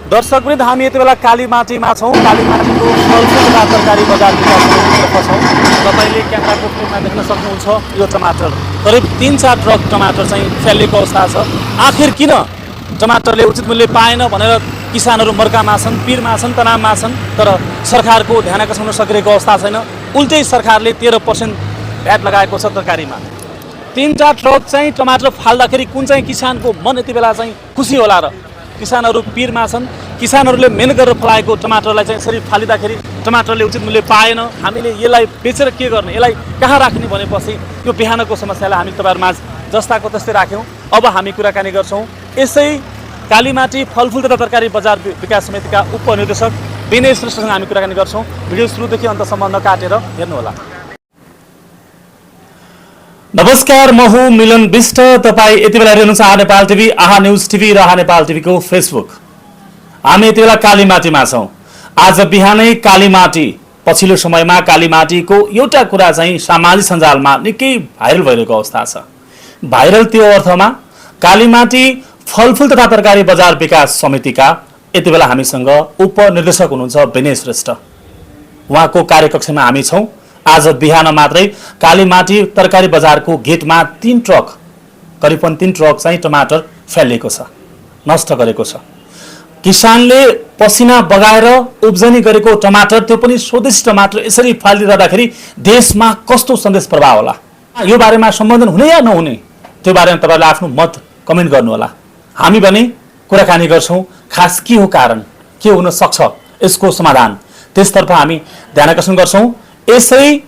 दर्शकवृन्द हामी यति बेला कालीमाटीमा छौँ। कालीमाटीको फलफुल तथा तरकारी बजार विकास समितितर्फ छौँ। तपाईँले क्यामेराको फ्रेममा देख्न सक्नुहुन्छ यो टमाटर करिब 3-4 ट्रक टमाटर चाहिँ फ्यालिएको अवस्था छ। आखिर किन टमाटरले उचित मूल्य पाएन भनेर किसानहरू मर्कामा छन्, पिरमा छन्, तनावमा छन्, तर सरकारको ध्यान आकर्षण सकिरहेको अवस्था छैन। उल्टै सरकारले 13% भ्याट लगाएको छ तरकारीमा। 3-4 ट्रक चाहिँ टमाटर फाल्दाखेरि कुन चाहिँ किसानको मन यति बेला चाहिँ खुसी होला र? किसानहरू पिरमा छन्। किसानहरूले मेहनत गरेर फलाएको टमाटरलाई चाहिँ यसरी फालिँदाखेरि टमाटरले उचित मूल्य पाएन। हामीले यसलाई बेचेर के गर्ने, यसलाई कहाँ राख्ने भनेपछि यो बिहानको समस्यालाई हामी तपाईँहरूमा जस्ताको तस्तै राख्यौँ। अब हामी कुराकानी गर्छौँ यसै कालीमाटी फलफुल तथा तरकारी बजार विकास समितिका उपनिर्देशक विनय श्रेष्ठसँग हामी कुराकानी गर्छौँ। भिडियो सुरुदेखि अन्तसम्म नकाटेर हेर्नुहोला। नमस्कार, म हुँ मिलन विष्ट। तपाईँ यति बेला हेर्नुहुन्छ आहा नेपाल टिभी, आहा न्युज टिभी र आहा नेपाल टिभीको फेसबुक। हामी यति बेला कालीमाटीमा छौँ। आज बिहानै कालीमाटी, पछिल्लो समयमा कालीमाटीको एउटा कुरा चाहिँ सामाजिक सञ्जालमा निकै भाइरल भइरहेको अवस्था छ। भाइरल त्यो अर्थमा कालीमाटी फलफुल तथा तरकारी बजार विकास समितिका यति बेला हामीसँग उपनिर्देशक हुनुहुन्छ विनय श्रेष्ठ। उहाँको कार्यकक्षमा हामी छौँ। आज बिहान मात्रै कालीमाटी तरकारी बजारको गेटमा 3 ट्रक, करिबन 3 ट्रक चाहिँ टमाटर फ्यालिएको छ, नष्ट गरेको छ। किसानले पसिना बगाएर उब्जनी गरेको टमाटर, त्यो पनि स्वदेशी टमाटर यसरी फालिदिँदाखेरि देशमा कस्तो सन्देश प्रभाव होला? यो बारेमा सम्बोधन हुने या नहुने, त्यो बारेमा तपाईँले आफ्नो मत कमेन्ट गर्नुहोला। हामी भने कुराकानी गर्छौँ खास के हो कारण, के हुन सक्छ यसको समाधान, त्यसतर्फ हामी ध्यान आकर्षण गर्छौँ। यसै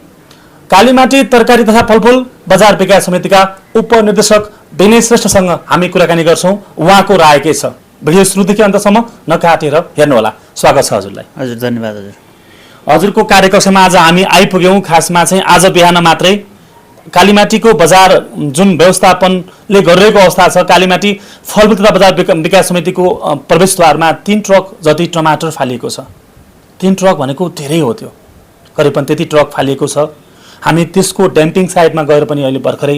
कालीमाटी तरकारी तथा फलफुल बजार विकास समितिका उपनिर्देशक विनय श्रेष्ठसँग हामी कुराकानी गर्छौँ। उहाँको राय के छ, भिडियो सुरुदेखि अन्तसम्म नकाटेर हेर्नुहोला। स्वागत छ हजुरलाई। हजुर, धन्यवाद हजुर। हजुरको कार्यकक्षमा आज हामी आइपुग्यौँ। खासमा चाहिँ आज बिहान मात्रै कालीमाटीको बजार जुन व्यवस्थापनले गरिरहेको अवस्था छ, कालीमाटी फलफुल तथा बजार विकास समितिको प्रवेशद्वारमा 3 ट्रक जति टमाटर फालिएको छ। 3 ट्रक भनेको धेरै हो, त्यो करिबन त्यति ट्रक फालिएको छ। हामी त्यसको डम्पिङ साइडमा गएर पनि अहिले भर्खरै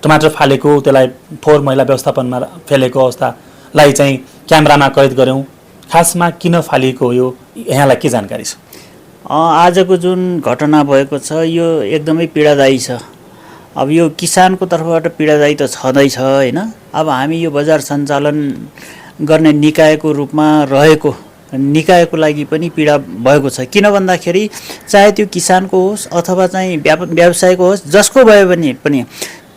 टमाटर फालेको, त्यसलाई फोहोर मैला व्यवस्थापनमा फैलेको अवस्थालाई चाहिँ क्यामेरामा कैद गऱ्यौँ। खासमा किन फालिएको हो यो, यहाँलाई के जानकारी छ? आजको जुन घटना भएको छ यो एकदमै पीडादायी छ। अब यो किसानको तर्फबाट पीडादायी त छँदैछ हैन। अब हामी यो बजार सञ्चालन गर्ने निकायको रूपमा रहेको निकायको लागि पनि पीडा भएको छ। किन भन्दाखेरि चाहे त्यो किसानको होस् अथवा चाहिँ व्यवसायको होस्, जसको भए पनि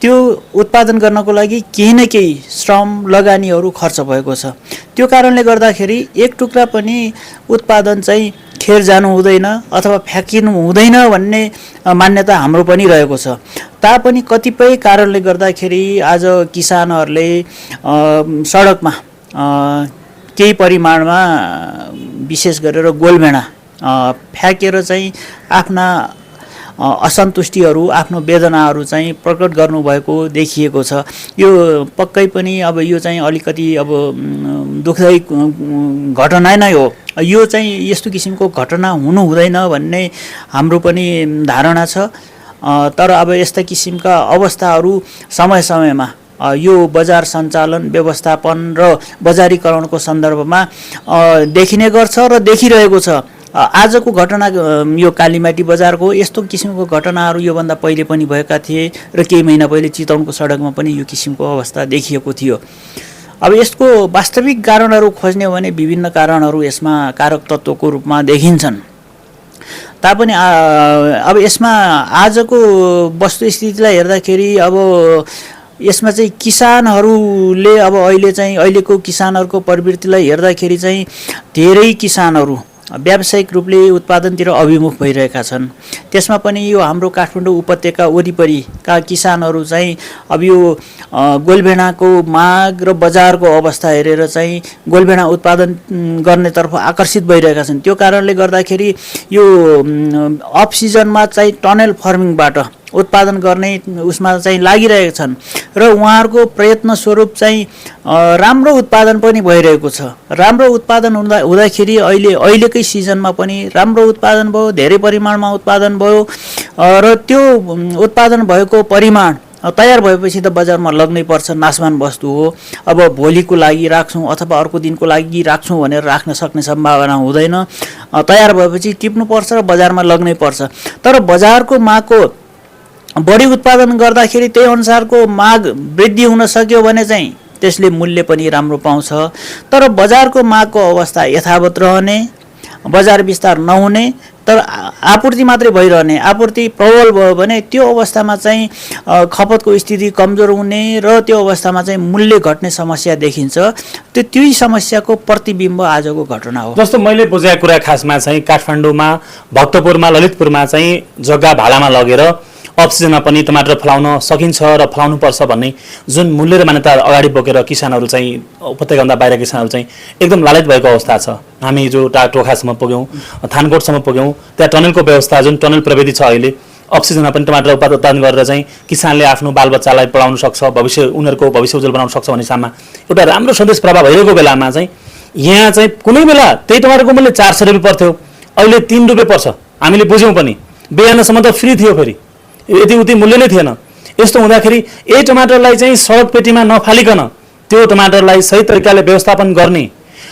त्यो उत्पादन गर्नको लागि केही न केही श्रम लगानीहरू खर्च भएको छ। त्यो कारणले गर्दाखेरि एक टुक्रा पनि उत्पादन चाहिँ खेर जानु हुँदैन अथवा फ्याँकिनु हुँदैन भन्ने मान्यता हाम्रो पनि रहेको छ। तापनि कतिपय कारणले गर्दाखेरि आज किसानहरूले सडकमा केही परिमाणमा विशेष गरेर गोलभेडा फ्याँकेर चाहिँ आफ्ना असन्तुष्टिहरू, आफ्नो वेदनाहरू चाहिँ प्रकट गर्नुभएको देखिएको छ। यो पक्कै पनि अब यो चाहिँ अलिकति अब दुःखदायी घटना नै हो। यो चाहिँ यस्तो किसिमको घटना हुनु हुँदैन भन्ने हाम्रो पनि धारणा छ। तर अब यस्ता किसिमका अवस्थाहरू समय समयमा यो बजार सञ्चालन व्यवस्थापन र बजारीकरणको सन्दर्भमा देखिने गर्छ र देखिरहेको छ। आजको घटना यो कालीमाटी बजारको यस्तो किसिमको घटनाहरू योभन्दा पहिले पनि भएका थिए र केही महिना पहिले चितवनको सडकमा पनि यो किसिमको अवस्था देखिएको थियो। अब यसको वास्तविक कारणहरू खोज्ने हो भने विभिन्न कारणहरू यसमा कारक तत्त्वको रूपमा देखिन्छन्। तापनि अब यसमा आजको वस्तुस्थितिलाई हेर्दाखेरि अब यसमा चाहिँ किसानहरूले अब अहिलेको किसानहरूको प्रवृत्तिलाई हेर्दाखेरि चाहिँ धेरै किसानहरू व्यावसायिक रूपले उत्पादनतिर अभिमुख भइरहेका छन्। त्यसमा पनि यो हाम्रो काठमाडौँ उपत्यका वरिपरिका किसानहरू चाहिँ अब यो गोलभेडाको माग र बजारको अवस्था हेरेर चाहिँ गोलभेडा उत्पादन गर्नेतर्फ आकर्षित भइरहेका छन्। त्यो कारणले गर्दाखेरि यो अफ सिजनमा चाहिँ टनेल फार्मिङबाट उत्पादन गर्ने उसमा चाहिँ लागिरहेका छन् र उहाँहरूको प्रयत्न स्वरूप चाहिँ राम्रो उत्पादन पनि भइरहेको छ। राम्रो उत्पादन हुँदाखेरि अहिलेकै सिजनमा पनि राम्रो उत्पादन भयो, धेरै परिमाणमा उत्पादन भयो र त्यो उत्पादन भएको परिमाण तयार भएपछि त बजारमा लग्नै पर्छ, नासमान वस्तु हो। अब भोलिको लागि राख्छौँ अथवा अर्को दिनको लागि राख्छौँ भनेर राख्न सक्ने सम्भावना हुँदैन। तयार भएपछि टिप्नुपर्छ र बजारमा लग्नै पर्छ। तर बजारको मागको बढी उत्पादन गर्दाखेरि त्यही अनुसारको माग वृद्धि हुन सक्यो भने चाहिँ त्यसले मूल्य पनि राम्रो पाउँछ। तर बजारको मागको अवस्था यथावत रहने, बजार विस्तार नहुने, तर आपूर्ति मात्रै भइरहने, आपूर्ति प्रबल भयो भने त्यो अवस्थामा चाहिँ खपतको स्थिति कमजोर हुने र त्यो अवस्थामा चाहिँ मूल्य घट्ने समस्या देखिन्छ। त्यही समस्याको प्रतिबिम्ब आजको घटना हो। जस्तो मैले बुझेको कुरा खासमा चाहिँ काठमाडौँमा, भक्तपुरमा, ललितपुरमा चाहिँ जग्गा भाडामा लगेर अफ सिजनमा पनि टमाटर फलाउन सकिन्छ र फलाउनु पर्छ भन्ने जुन मूल्य र मान्यता अगाडि बोकेर किसानहरू चाहिँ उपत्यकाभन्दा बाहिर किसानहरू चाहिँ एकदम लालच भएको अवस्था छ। हामी जो टोखासम्म पुग्यौँ, थानकोटसम्म पुग्यौँ, त्यहाँ टनलको व्यवस्था, जुन टनल प्रविधि छ अहिले, अफ सिजनमा पनि टमाटर उत्पादन गरेर चाहिँ किसानले आफ्नो बालबच्चालाई पढाउन सक्छ, उनीहरूको भविष्य उज्जवल बनाउन सक्छ भन्ने हिसाबमा एउटा राम्रो सन्देश प्रभाव भइरहेको बेलामा चाहिँ यहाँ चाहिँ कुनै बेला त्यही टमाटरको मूल्य 400 रुपियाँ पर्थ्यो, अहिले 3 रुपियाँ पर्छ। हामीले बुझ्यौँ पनि, बिहानसम्म त फ्री थियो, फेरि यति उति मूल्य नै थिएन। यस्तो हुँदाखेरि यही टमाटरलाई चाहिँ सडक पेटीमा नफालिकन त्यो टमाटरलाई सही तरिकाले व्यवस्थापन गर्ने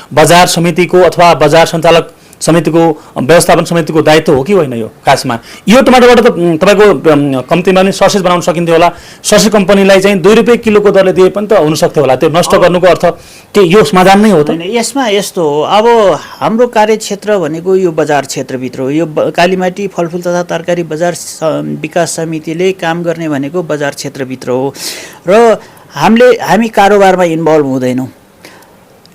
बजार समितिको अथवा बजार सञ्चालक समितिको, व्यवस्थापन समितिको दायित्व हो कि होइन? यो खासमा यो टमाटरबाट त तपाईँको कम्तीमा पनि ससेज बनाउन सकिन्थ्यो होला। ससेज कम्पनीलाई चाहिँ 2 रुपियाँ किलोको दरले दिए पनि त हुनसक्थ्यो होला। त्यो नष्ट गर्नुको अर्थ के यो समाधान नै हो त? यसमा यस्तो हो, अब हाम्रो कार्यक्षेत्र भनेको यो बजार क्षेत्रभित्र हो। यो कालीमाटी फलफुल तथा तरकारी बजार विकास समितिले काम गर्ने भनेको बजार क्षेत्रभित्र हो र हामी कारोबारमा इन्भल्भ हुँदैनौँ।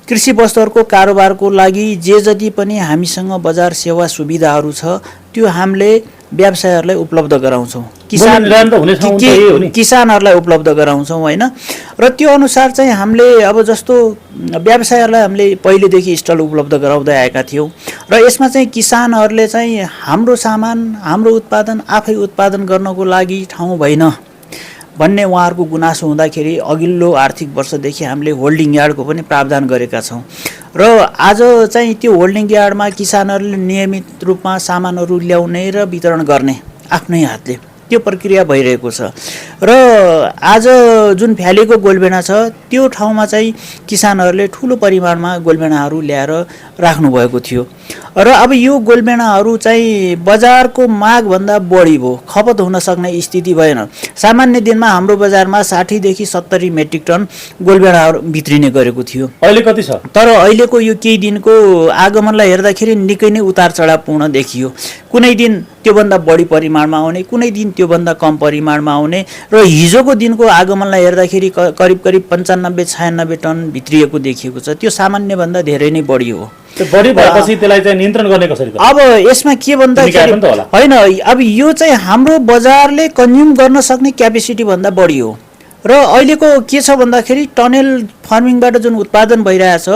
कृषि वस्तुहरूको कारोबारको लागि जे जति पनि हामीसँग बजार सेवा सुविधाहरू छ त्यो हामीले व्यवसायहरूलाई उपलब्ध गराउँछौँ, किसानहरूलाई उपलब्ध गराउँछौँ होइन। र त्यो अनुसार चाहिँ हामीले अब जस्तो व्यवसायहरूलाई हामीले पहिलेदेखि स्टल उपलब्ध गराउँदै आएका थियौँ र यसमा चाहिँ किसानहरूले चाहिँ हाम्रो सामान, हाम्रो उत्पादन आफै उत्पादन गर्नको लागि ठाउँ भएन भन्ने उहाँहरूको गुनासो हुँदाखेरि अघिल्लो आर्थिक वर्षदेखि हामीले होल्डिङ यार्डको पनि प्रावधान गरेका छौँ र आज चाहिँ त्यो होल्डिङ यार्डमा किसानहरूले नियमित रूपमा सामानहरू ल्याउने र वितरण गर्ने आफ्नै हातले त्यो प्रक्रिया भइरहेको छ। र आज जुन भ्यालीको गोलबेडा छ त्यो ठाउँमा चाहिँ किसानहरूले ठुलो परिमाणमा गोलबेडाहरू ल्याएर राख्नुभएको थियो र अब यो गोलबेडाहरू चाहिँ बजारको मागभन्दा बढी भयो, खपत हुन सक्ने स्थिति भएन। सामान्य दिनमा हाम्रो बजारमा 60 देखि 70 मेट्रिक टन गोलबेडाहरू भित्रिने गरेको थियो। अहिले कति छ? तर अहिलेको यो केही दिनको आगमनलाई हेर्दाखेरि निकै नै उतार चढावपूर्ण देखियो। कुनै दिन त्योभन्दा बढी परिमाणमा आउने, कुनै दिन त्योभन्दा कम परिमाणमा आउने र हिजोको दिनको आगमनलाई हेर्दाखेरि करिब 95-96 टन भित्रिएको देखिएको छ। त्यो सामान्यभन्दा धेरै नै बढी हो। बढी भएपछि त्यसलाई चाहिँ नियन्त्रण गर्ने कसरी? अब यसमा के भन्दाखेरि होइन, अब यो चाहिँ हाम्रो बजारले कन्ज्युम गर्न सक्ने क्यापेसिटी भन्दा बढी हो र अहिलेको के छ भन्दाखेरि टनेल फार्मिङबाट जुन उत्पादन भइरहेछ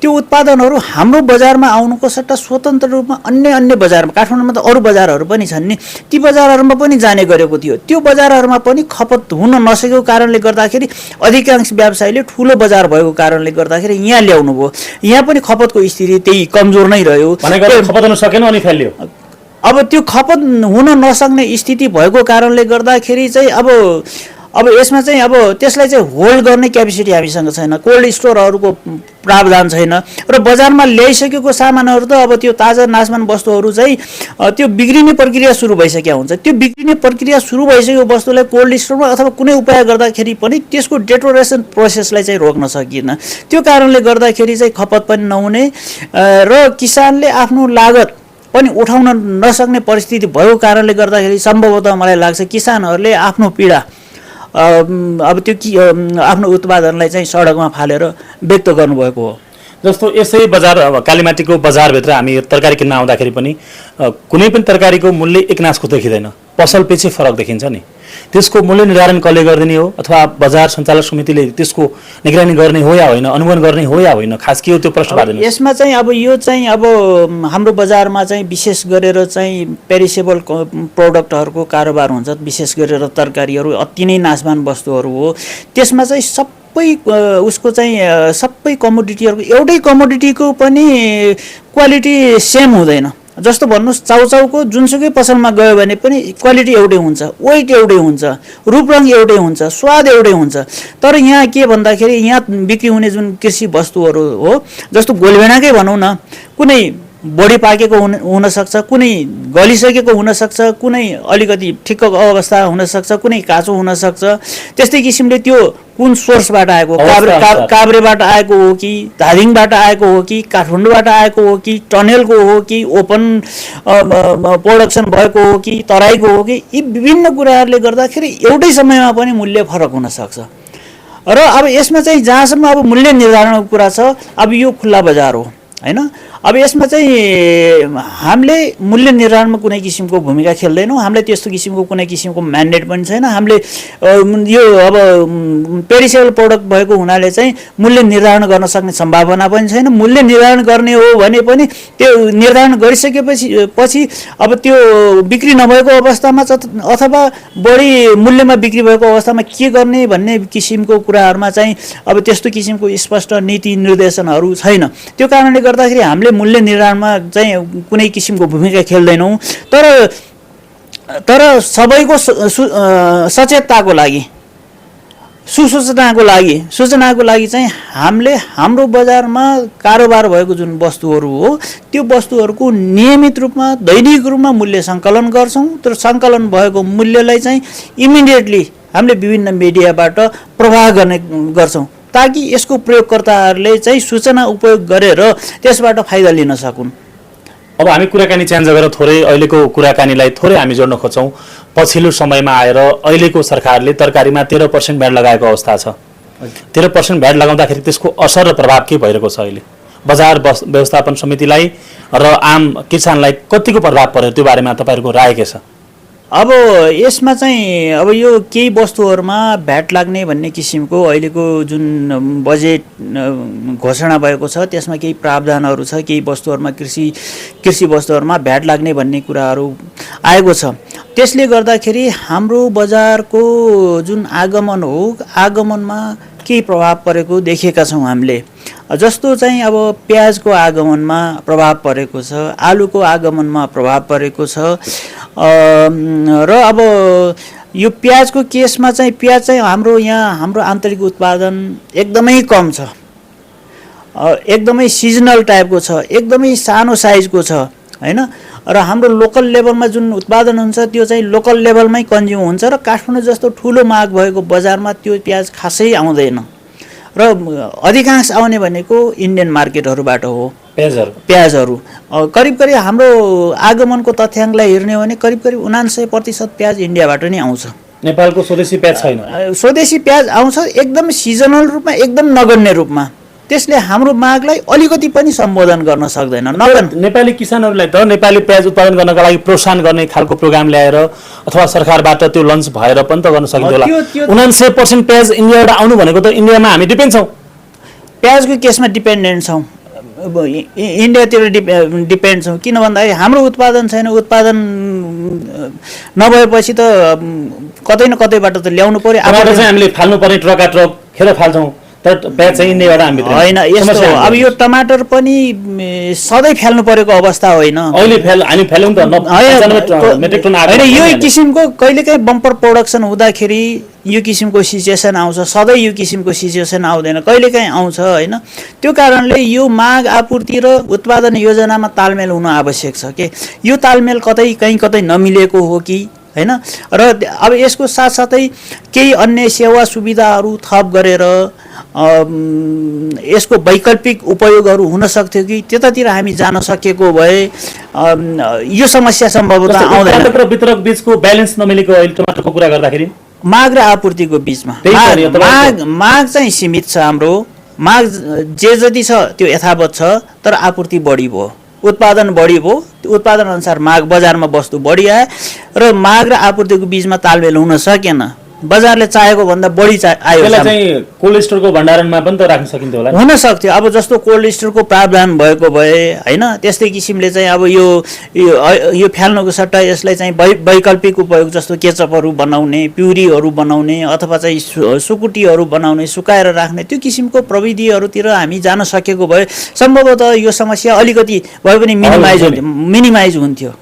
त्यो उत्पादनहरू हाम्रो बजारमा आउनुको सट्टा स्वतन्त्र रूपमा अन्य बजारमा, काठमाडौँमा त अरू बजारहरू पनि छन् नि, ती बजारहरूमा पनि जाने गरेको थियो। त्यो बजारहरूमा पनि खपत हुन नसकेको कारणले गर्दाखेरि अधिकांश व्यवसायीले ठुलो बजार भएको कारणले गर्दाखेरि यहाँ ल्याउनु भयो। यहाँ पनि खपतको स्थिति त्यही कमजोर नै रह्यो। खपत हुन सकेन अनि फैलियो। अब त्यो खपत हुन नसक्ने स्थिति भएको कारणले गर्दाखेरि चाहिँ अब यसमा चाहिँ अब त्यसलाई चाहिँ होल्ड गर्ने क्यापेसिटी हामीसँग छैन, कोल्ड स्टोरहरूको प्रावधान छैन र बजारमा ल्याइसकेको सामानहरू त अब त्यो ताजा नासमान वस्तुहरू चाहिँ त्यो बिग्रिने प्रक्रिया सुरु भइसकेको हुन्छ। त्यो बिग्रिने प्रक्रिया सुरु भइसकेको वस्तुलाई कोल्ड स्टोरमा अथवा कुनै उपाय गर्दाखेरि पनि त्यसको डेटोरेसन प्रोसेसलाई चाहिँ रोक्न सकिएन। त्यो कारणले गर्दाखेरि चाहिँ खपत पनि नहुने र किसानले आफ्नो लागत पनि उठाउन नसक्ने परिस्थिति भएको कारणले गर्दाखेरि सम्भवतः मलाई लाग्छ किसानहरूले आफ्नो पीडा अब त्यो आफ्नो उत्पादनलाई चाहिँ सडकमा फालेर व्यक्त गर्नुभएको हो। जस्तो यसै बजार कालीमाटीको बजारभित्र हामी तरकारी किन्न आउँदाखेरि पनि कुनै पनि तरकारीको मूल्य एकनासको देखिँदैन, पसल पछि फरक देखिन्छ नि। त्यसको मूल्य निर्धारण कसले गरिदिने हो अथवा बजार सञ्चालक समितिले त्यसको निगरानी गर्ने हो या होइन, अनुगमन गर्ने हो या होइन, खास के हो त्यो प्रश्न पार्दैन। यसमा चाहिँ अब यो चाहिँ अब हाम्रो बजारमा चाहिँ विशेष गरेर चाहिँ पेरिसेबल प्रोडक्टहरूको कारोबार हुन्छ, विशेष गरेर तरकारीहरू अति नै नासमान वस्तुहरू हो। त्यसमा चाहिँ उसको चाहिँ सबै कमोडिटीहरूको एउटै कमोडिटीको पनि क्वालिटी सेम हुँदैन। जस्तो भन्नुहोस् चाउचाउको जुनसुकै पसलमा गयो भने पनि क्वालिटी एउटै हुन्छ, वेट एउटै हुन्छ, रूपरङ एउटै हुन्छ, स्वाद एउटै हुन्छ। तर यहाँ के भन्दाखेरि यहाँ बिक्री हुने जुन कृषि वस्तुहरू हो, जस्तो गोलभेडाकै भनौँ न, कुनै बढी पाकेको हुनसक्छ, कुनै गलिसकेको हुनसक्छ, कुनै अलिकति ठिक्कको अवस्था हुनसक्छ, कुनै काँचो हुनसक्छ। त्यस्तै किसिमले त्यो कुन सोर्सबाट आएको, काभ्रेबाट आएको हो कि धादिङबाट आएको हो कि काठमाडौँबाट आएको हो कि टनेलको हो कि ओपन प्रोडक्सन भएको हो कि तराईको हो कि, यी विभिन्न कुराहरूले गर्दाखेरि एउटै समयमा पनि मूल्य फरक हुनसक्छ। र अब यसमा चाहिँ जहाँसम्म अब मूल्य निर्धारणको कुरा छ, अब यो खुल्ला बजार हो हैन। अब यसमा चाहिँ हामीले मूल्य निर्धारणमा कुनै किसिमको भूमिका खेल्दैनौँ, हामीले त्यस्तो किसिमको कुनै किसिमको म्यान्डेट पनि छैन। हामीले यो अब पेरिसेबल प्रोडक्ट भएको हुनाले चाहिँ मूल्य निर्धारण गर्न सक्ने सम्भावना पनि छैन। मूल्य निर्धारण गर्ने हो भने पनि त्यो निर्धारण गरिसकेपछि अब त्यो बिक्री नभएको अवस्थामा अथवा बढी मूल्यमा बिक्री भएको अवस्थामा के गर्ने भन्ने किसिमको कुराहरूमा चाहिँ अब त्यस्तो किसिमको स्पष्ट नीति निर्देशनहरू छैन। त्यो कारणले गर्दाखेरि हामीले मूल्य निर्धारणमा चाहिँ कुनै किसिमको भूमिका खेल्दैनौँ। तर सबैको सचेतताको लागि, सूचनाको लागि चाहिँ हामीले हाम्रो बजारमा कारोबार भएको जुन वस्तुहरू हो, त्यो वस्तुहरूको नियमित रूपमा दैनिक रूपमा मूल्य सङ्कलन गर्छौँ। तर सङ्कलन भएको मूल्यलाई चाहिँ इमिडिएटली हामीले विभिन्न मिडियाबाट प्रवाह गर्ने गर्छौँ, ताकि यसको प्रयोगकर्ताहरूले चाहिँ सूचना उपयोग गरेर त्यसबाट फाइदा लिन सकुन्। अब हामी कुराकानी चेन्ज गरेर थोरै अहिलेको कुराकानीलाई थोरै हामी जोड्न खोज्छौँ। पछिल्लो समयमा आएर अहिलेको सरकारले तरकारीमा 13% भ्याट लगाएको अवस्था छ। 13% भ्याट लगाउँदाखेरि त्यसको असर र प्रभाव के भइरहेको छ अहिले बजार व्यवस्थापन समितिलाई र आम किसानलाई कतिको प्रभाव पर्यो, त्यो बारेमा तपाईँहरूको राय के छ? अब यसमा चाहिँ अब यो केही वस्तुहरूमा भ्याट लाग्ने भन्ने किसिमको अहिलेको जुन बजेट घोषणा भएको छ त्यसमा केही प्रावधानहरू छ। केही वस्तुहरूमा कृषि वस्तुहरूमा भ्याट लाग्ने भन्ने कुराहरू आएको छ। त्यसले गर्दाखेरि हाम्रो बजारको जुन आगमन हो, आगमनमा केही प्रभाव परेको देखेका छौँ हामीले। जस्तो चाहिँ अब प्याजको आगमनमा प्रभाव परेको छ, आलुको आगमनमा प्रभाव परेको छ। र अब यो प्याजको केसमा चाहिँ प्याज चाहिँ हाम्रो आन्तरिक उत्पादन एकदमै कम छ, एकदमै सिजनल टाइपको छ, एकदमै सानो साइजको छ हैन। र हाम्रो लोकल लेभलमा जुन उत्पादन हुन्छ त्यो चाहिँ लोकल लेभलमै कन्ज्युम हुन्छ र काठमाडौँ जस्तो ठुलो माग भएको बजारमा त्यो प्याज खासै आउँदैन र अधिकांश आउने भनेको इन्डियन मार्केटहरूबाट हो प्याजहरू। करिब हाम्रो आगमनको तथ्याङ्कलाई हेर्ने हो भने करिब 99% प्याज इन्डियाबाट नै आउँछ। नेपालको स्वदेशी प्याज छैन। स्वदेशी प्याज आउँछ एकदम सिजनल रूपमा, एकदम नगण्य रूपमा। त्यसले हाम्रो मागलाई अलिकति पनि सम्बोधन गर्न सक्दैन। नेपाली किसानहरूलाई त नेपाली प्याज उत्पादन गर्नका लागि प्रोत्साहन गर्ने खालको प्रोग्राम ल्याएर अथवा सरकारबाट त्यो लन्च भएर पनि त गर्न सकिन्छ होला। 99% प्याज इन्डियाबाट आउनु भनेको त इन्डियामा हामी डिपेन्ड छौँ, प्याजको केसमा डिपेन्डेन्ट छौँ, इन्डियातिर डिपेन्ड छौँ। किन भन्दाखेरि हाम्रो उत्पादन छैन, उत्पादन नभएपछि त कतै न कतैबाट त ल्याउनु पर्यो। हामीले फाल्नु पर्ने ट्रक खेर फाल्छौँ, प्याज चाहिँ इन्डियाबाट हामी होइन। यस्तो अब यो टमाटर पनि सधैँ फ्याल्नु परेको अवस्था होइन। हामी फ्याल्यौँ त होइन। यो किसिमको कहिलेकाहीँ बम्पर प्रोडक्सन हुँदाखेरि यो किसिमको सिचुएसन आउँछ, सधैँ यो किसिमको सिचुएसन आउँदैन, कहिलेकाहीँ आउँछ होइन। त्यो कारणले यो माग आपूर्ति र उत्पादन योजनामा तालमेल हुन आवश्यक छ कि यो तालमेल कतै नमिलेको हो कि हैन। र अब यसको साथसाथै केही अन्य सेवा सुविधाहरू थप गरेर यसको वैकल्पिक उपयोगहरू हुन सक्थ्यो कि त्यतातिर हामी जान सकेको भए यो समस्या सम्भवतः आउँदैन। र वितरक बीचको ब्यालेन्स नमिलेको अहिले टमाटरको कुरा गर्दाखेरि माग र आपूर्तिको बीचमा माग चाहिँ सीमित छ। हाम्रो माग जे जति छ त्यो यथावत छ, तर आपूर्ति बढी भयो, उत्पादन बढी भयो। उत्पादन अनुसार माग बजारमा वस्तु बढी आयो र माग र आपूर्तिको बीचमा तालमेल हुन सकेन। बजारले चाहेको भन्दा बढी आयो त्यसलाई सामान। चाहिँ कोल्ड स्टोरको भण्डारणमा पनि त राख्न सकिन्थ्यो होला नि? हुन सक्थ्यो। अब जस्तो कोल्ड स्टोरको प्रावधान भएको भए होइन, त्यस्तै किसिमले चाहिँ अब यो फ्याल्नुको सट्टा यसलाई चाहिँ वैकल्पिक उपयोग जस्तो केचपहरू बनाउने, प्युरीहरू बनाउने अथवा चाहिँ सुकुटीहरू बनाउने, सुकाएर राख्ने त्यो किसिमको प्रविधिहरूतिर हामी जान सकेको भए सम्भवतः यो समस्या अलिकति भए पनि मिनिमाइज हुन्थ्यो।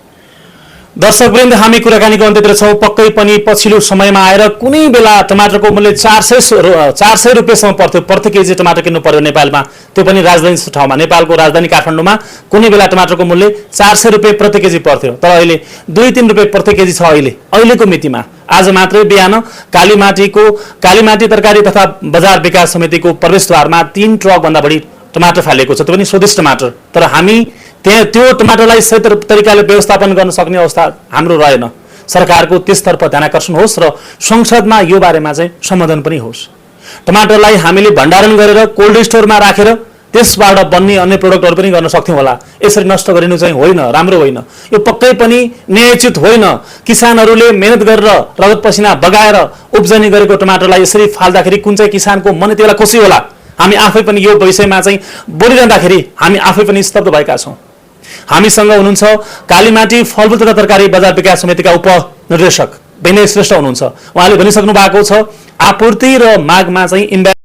दर्शकवृन्द, हामी कुराकानीको अन्त्यतिर छौँ। पक्कै पनि पछिल्लो समयमा आएर कुनै बेला टमाटरको मूल्य 400 रुपियाँसम्म पर्थ्यो। प्रति केजी टमाटर किन्नु पर्यो नेपालमा, त्यो पनि राजधानी ठाउँमा। नेपालको राजधानी काठमाडौँमा कुनै बेला टमाटरको मूल्य 400 रुपियाँ प्रति केजी पर्थ्यो, तर अहिले 2-3 रुपियाँ प्रति केजी छ। अहिलेको मितिमा आज मात्रै बिहान कालीमाटी तरकारी तथा बजार विकास समितिको प्रवेशद्वारमा 3 ट्रकभन्दा बढी टमाटर फालेको छ, त्यो पनि स्वदेशी टमाटर। तर हामी त्यो टमाटरलाई सही तरिकाले व्यवस्थापन गर्न सक्ने अवस्था हाम्रो रहेन। सरकारको त्यसतर्फ ध्यानाकर्षण होस् र संसदमा यो बारेमा चाहिँ सम्बोधन पनि होस्। टमाटरलाई हामीले भण्डारण गरेर कोल्ड स्टोरमा राखेर त्यसबाट बन्ने अन्य प्रोडक्टहरू पनि गर्न सक्थ्यौँ होला। यसरी नष्ट गरिनु चाहिँ होइन, राम्रो होइन। यो पक्कै पनि न्यायोचित होइन। किसानहरूले मेहनत गरेर रगत पसिना बगाएर उब्जनी गरेको टमाटरलाई यसरी फाल्दाखेरि कुन चाहिँ किसानको मन त्यति बेला खुसी होला? हामी आफै पनि यो विषयमा चाहिँ बोलिरहँदाखेरि हामी आफै पनि स्तब्ध भएका छौँ। हामीसँग हुनुहुन्छ कालीमाटी फलफुल तथा तरकारी बजार विकास समितिका उपनिर्देशक विनय श्रेष्ठ हुनुहुन्छ। उहाँले भनिसक्नु भएको छ आपूर्ति र मागमा चाहिँ